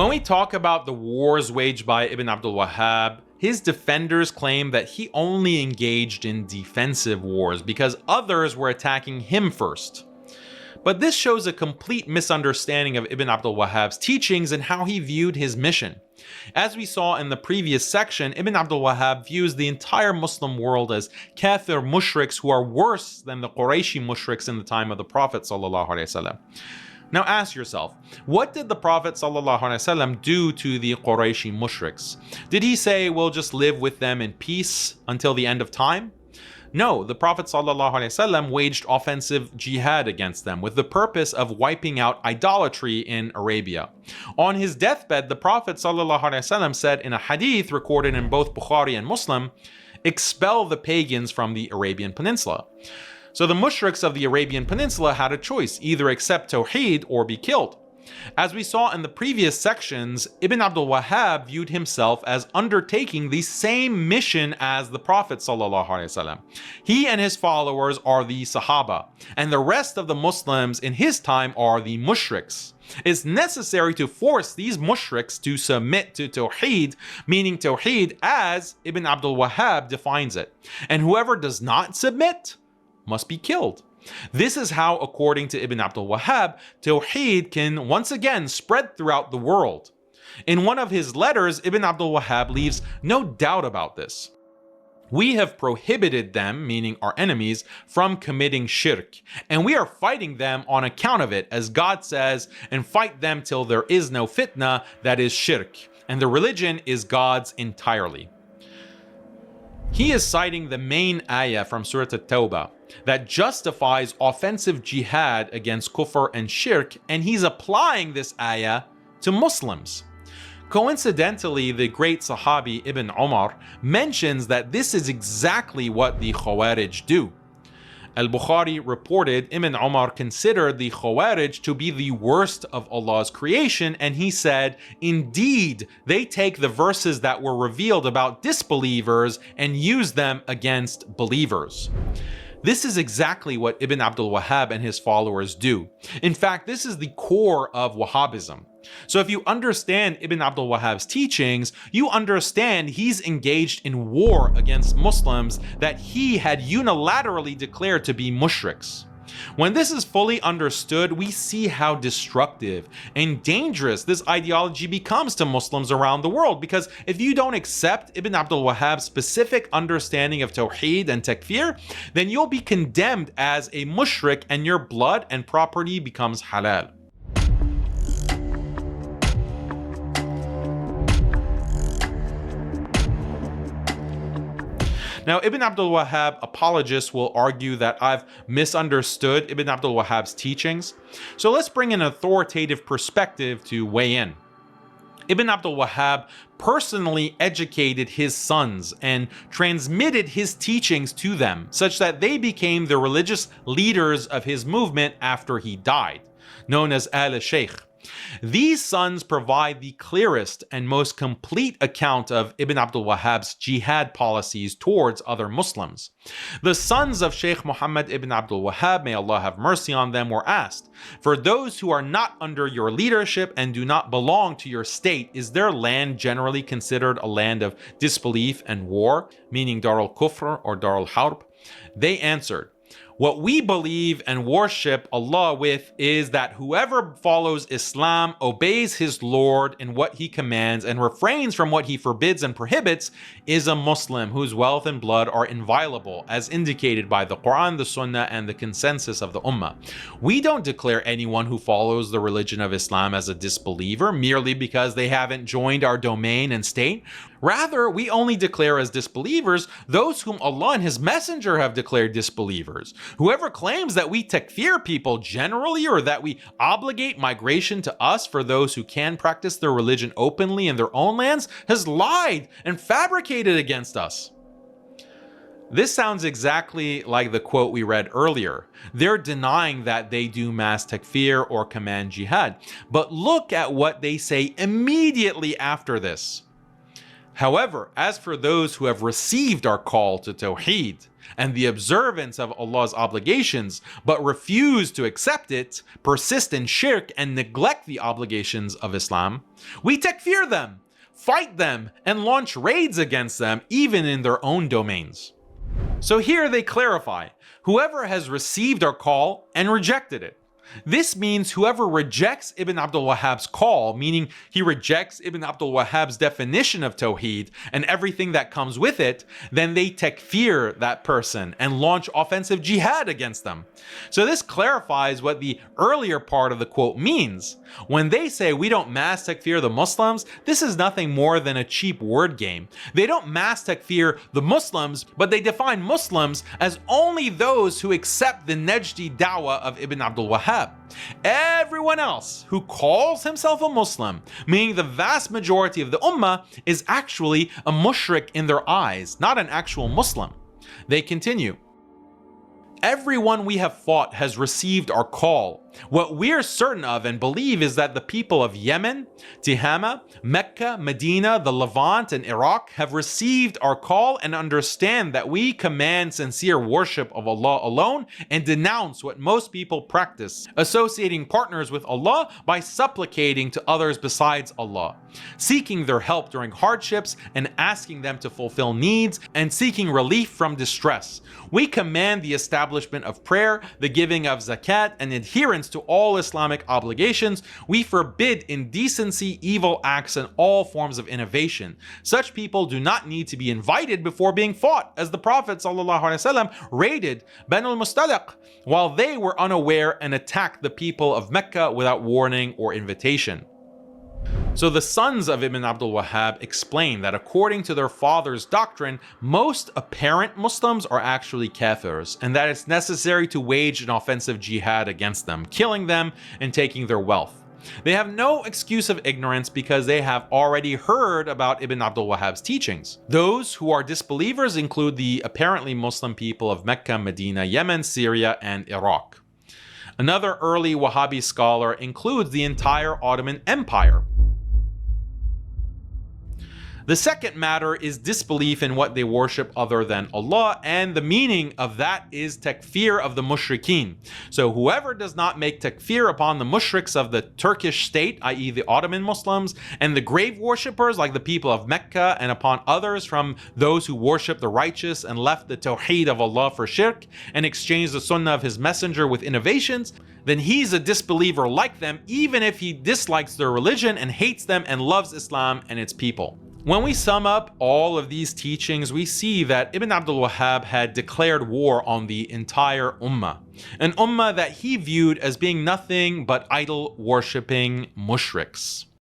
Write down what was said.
When we talk about the wars waged by Ibn Abdul Wahhab, his defenders claim that he only engaged in defensive wars because others were attacking him first. But this shows a complete misunderstanding of Ibn Abdul Wahhab's teachings and how he viewed his mission. As we saw in the previous section, Ibn Abdul Wahhab views the entire Muslim world as kafir mushriks who are worse than the Qurayshi mushriks in the time of the Prophet ﷺ. Now ask yourself, what did the Prophet ﷺ do to the Qurayshi mushriks? Did he say, we'll just live with them in peace until the end of time? No, the Prophet ﷺ waged offensive jihad against them with the purpose of wiping out idolatry in Arabia. On his deathbed, the Prophet ﷺ said in a hadith recorded in both Bukhari and Muslim, expel the pagans from the Arabian Peninsula. So the mushriks of the Arabian Peninsula had a choice, either accept Tawheed or be killed. As we saw in the previous sections, Ibn Abdul Wahhab viewed himself as undertaking the same mission as the Prophet ﷺ. He and his followers are the Sahaba, and the rest of the Muslims in his time are the mushriks. It's necessary to force these mushriks to submit to Tawheed, meaning Tawheed as Ibn Abdul Wahhab defines it. And whoever does not submit must be killed. This is how, according to Ibn Abdul Wahhab, Tawheed can once again spread throughout the world. In one of his letters, Ibn Abdul Wahhab leaves no doubt about this. We have prohibited them, meaning our enemies, from committing shirk, and we are fighting them on account of it, as God says, and fight them till there is no fitna, that is shirk, and the religion is God's entirely. He is citing the main ayah from Surah At-Tawbah that justifies offensive jihad against kufr and shirk, and he's applying this ayah to Muslims. Coincidentally, the great Sahabi Ibn Umar mentions that this is exactly what the Khawarij do. Al-Bukhari reported Ibn Umar considered the Khawarij to be the worst of Allah's creation, and he said, indeed, they take the verses that were revealed about disbelievers and use them against believers. This is exactly what Ibn Abdul Wahhab and his followers do. In fact, this is the core of Wahhabism. So if you understand Ibn Abdul Wahhab's teachings, you understand he's engaged in war against Muslims that he had unilaterally declared to be mushriks. When this is fully understood, we see how destructive and dangerous this ideology becomes to Muslims around the world, because if you don't accept Ibn Abdul Wahhab's specific understanding of Tawheed and Takfir, then you'll be condemned as a mushrik and your blood and property becomes halal. Now, Ibn Abdul Wahhab apologists will argue that I've misunderstood Ibn Abdul Wahhab's teachings. So let's bring an authoritative perspective to weigh in. Ibn Abdul Wahhab personally educated his sons and transmitted his teachings to them, such that they became the religious leaders of his movement after he died, known as Al-Shaykh. These sons provide the clearest and most complete account of Ibn Abdul Wahhab's jihad policies towards other Muslims. The sons of Sheikh Muhammad ibn Abdul Wahhab, may Allah have mercy on them, were asked, for those who are not under your leadership and do not belong to your state, is their land generally considered a land of disbelief and war, meaning Dar al-Kufr or Dar al-Harb? They answered, what we believe and worship Allah with is that whoever follows Islam, obeys his Lord in what he commands, and refrains from what he forbids and prohibits, is a Muslim whose wealth and blood are inviolable, as indicated by the Quran, the Sunnah, and the consensus of the Ummah. We don't declare anyone who follows the religion of Islam as a disbeliever merely because they haven't joined our domain and state. Rather, we only declare as disbelievers those whom Allah and His Messenger have declared disbelievers. Whoever claims that we takfir people generally, or that we obligate migration to us for those who can practice their religion openly in their own lands, has lied and fabricated against us. This sounds exactly like the quote we read earlier. They're denying that they do mass takfir or command jihad. But look at what they say immediately after this. However, as for those who have received our call to Tawheed and the observance of Allah's obligations, but refuse to accept it, persist in shirk, and neglect the obligations of Islam, we takfir them, fight them, and launch raids against them, even in their own domains. So here they clarify, whoever has received our call and rejected it. This means whoever rejects Ibn Abdul Wahhab's call, meaning he rejects Ibn Abdul Wahhab's definition of Tawheed and everything that comes with it, then they takfir that person and launch offensive jihad against them. So this clarifies what the earlier part of the quote means. When they say we don't mass takfir the Muslims, this is nothing more than a cheap word game. They don't mass takfir the Muslims, but they define Muslims as only those who accept the Najdi dawah of Ibn Abdul Wahhab. Everyone else who calls himself a Muslim, meaning the vast majority of the ummah, is actually a mushrik in their eyes, not an actual Muslim. They continue, everyone we have fought has received our call. What we're certain of and believe is that the people of Yemen, Tihama, Mecca, Medina, the Levant, and Iraq have received our call and understand that we command sincere worship of Allah alone and denounce what most people practice, associating partners with Allah by supplicating to others besides Allah, seeking their help during hardships and asking them to fulfill needs, and seeking relief from distress. We command the establishment of prayer, the giving of zakat, and adherence to all Islamic obligations. We forbid indecency, evil acts, and all forms of innovation. Such people do not need to be invited before being fought, as the Prophet ﷺ raided Banu al-Mustaliq while they were unaware and attacked the people of Mecca without warning or invitation. So the sons of Ibn Abdul Wahhab explain that according to their father's doctrine, most apparent Muslims are actually kafirs, and that it's necessary to wage an offensive jihad against them, killing them and taking their wealth. They have no excuse of ignorance because they have already heard about Ibn Abdul Wahhab's teachings. Those who are disbelievers include the apparently Muslim people of Mecca, Medina, Yemen, Syria, and Iraq. Another early Wahhabi scholar includes the entire Ottoman Empire. The second matter is disbelief in what they worship other than Allah, and the meaning of that is takfir of the mushrikeen. So whoever does not make takfir upon the mushriks of the Turkish state, i.e. the Ottoman Muslims, and the grave worshippers like the people of Mecca, and upon others from those who worship the righteous and left the tawheed of Allah for shirk and exchanged the sunnah of his messenger with innovations, then he's a disbeliever like them, even if he dislikes their religion and hates them and loves Islam and its people. When we sum up all of these teachings, we see that Ibn Abdul Wahhab had declared war on the entire ummah, an ummah that he viewed as being nothing but idol-worshipping mushriks.